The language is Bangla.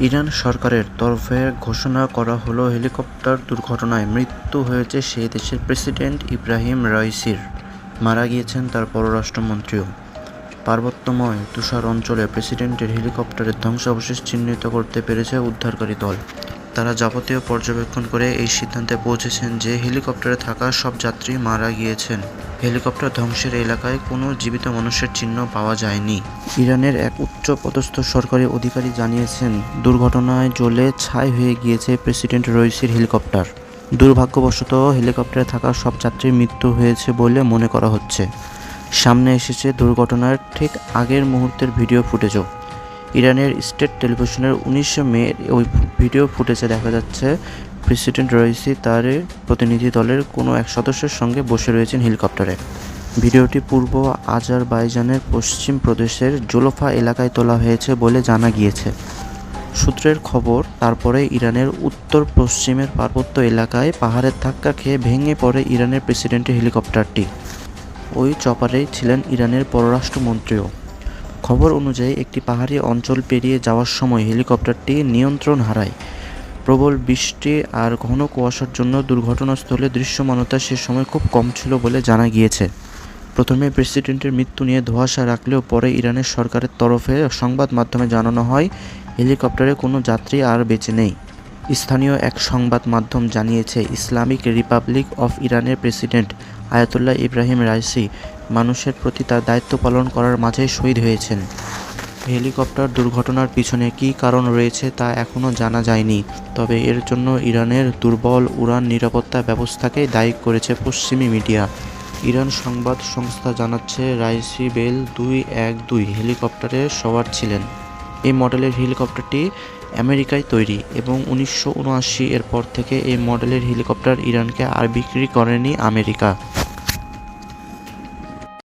ইরান সরকারের তরফে ঘোষণা করা হলো হেলিকপ্টার দুর্ঘটনায় মৃত্যু হয়েছে সেই দেশের প্রেসিডেন্ট ইব্রাহিম রাইসির। মারা গিয়েছেন তার পররাষ্ট্রমন্ত্রীও। পার্বত্যময় তুষার অঞ্চলে প্রেসিডেন্টের হেলিকপ্টারের ধ্বংসাবশেষ চিহ্নিত করতে পেরেছে উদ্ধারকারী দল। তারা যাবতীয় পর্যবেক্ষণ করে এই সিদ্ধান্তে পৌঁছেছেন যে হেলিকপ্টারে থাকা সব যাত্রী মারা গিয়েছেন। হেলিকপ্টার ধ্বংসের এলাকায় কোনো জীবিত মানুষের চিহ্ন পাওয়া যায়নি। ইরানের এক উচ্চ পদস্থ সরকারি অধিকারী জানিয়েছেন, দুর্ঘটনায় জ্বলে ছাই হয়ে গিয়েছে প্রেসিডেন্ট রাইসির হেলিকপ্টার। দুর্ভাগ্যবশত হেলিকপ্টারে থাকা সব যাত্রীর মৃত্যু হয়েছে বলে মনে করা হচ্ছে। সামনে এসেছে দুর্ঘটনার ঠিক আগের মুহূর্তের ভিডিও ফুটেজও। ইরানের স্টেট টেলিভিশনের 19 মে ওই ভিডিও ফুটেজে দেখা যাচ্ছে প্রেসিডেন্ট রাইসি তার প্রতিনিধি দলের কোনো এক সদস্যের সঙ্গে বসে রয়েছেন হেলিকপ্টারে। ভিডিওটি পূর্ব আজারবাইজানের পশ্চিম প্রদেশের জোলফা এলাকায় তোলা হয়েছে বলে জানা গিয়েছে। সূত্রের খবর, তারপরে ইরানের উত্তর পশ্চিমের পার্বত্য এলাকায় পাহাড়ের ধাক্কা খেয়ে ভেঙে পড়ে ইরানের প্রেসিডেন্টের হেলিকপ্টারটি। ওই চপারেই ছিলেন ইরানের পররাষ্ট্রমন্ত্রীও। খবর অনুযায়ী একটি পাহাড়ি অঞ্চল পেরিয়ে যাওয়ার সময় হেলিকপ্টারটি নিয়ন্ত্রণ হারায়। প্রবল বৃষ্টি আর ঘন কুয়াশার জন্য দুর্ঘটনাস্থলে দৃশ্যমানতা সে সময় খুব কম ছিল বলে জানা গিয়েছে। প্রথমে প্রেসিডেন্টের মৃত্যু নিয়ে ধোঁয়াশা রাখলেও পরে ইরানের সরকারের তরফে সংবাদ মাধ্যমে জানানো হয় হেলিকপ্টারে কোনো যাত্রী আর বেঁচে নেই। স্থানীয় এক সংবাদ মাধ্যম জানিয়েছে, ইসলামিক রিপাবলিক অফ ইরানের প্রেসিডেন্ট আয়াতুল্লাহ ইব্রাহিম রাইসি মানুষের প্রতি তার দায়িত্ব পালন করার মাঝেই শহীদ হয়েছেন। হেলিকপ্টার দুর্ঘটনার পিছনে কী কারণ রয়েছে তা এখনও জানা যায়নি, তবে এর জন্য ইরানের দুর্বল উড়ান নিরাপত্তা ব্যবস্থাকেই দায়ী করেছে পশ্চিমী মিডিয়া। ইরান সংবাদ সংস্থা জানাচ্ছে, রাইসি বেল 212 হেলিকপ্টারে সওয়ার ছিলেন। এই মডেলের হেলিকপ্টারটি আমেরিকায় তৈরি এবং 1979 এর পর থেকে এই মডেলের হেলিকপ্টার ইরানকে আর বিক্রি করেনি আমেরিকা।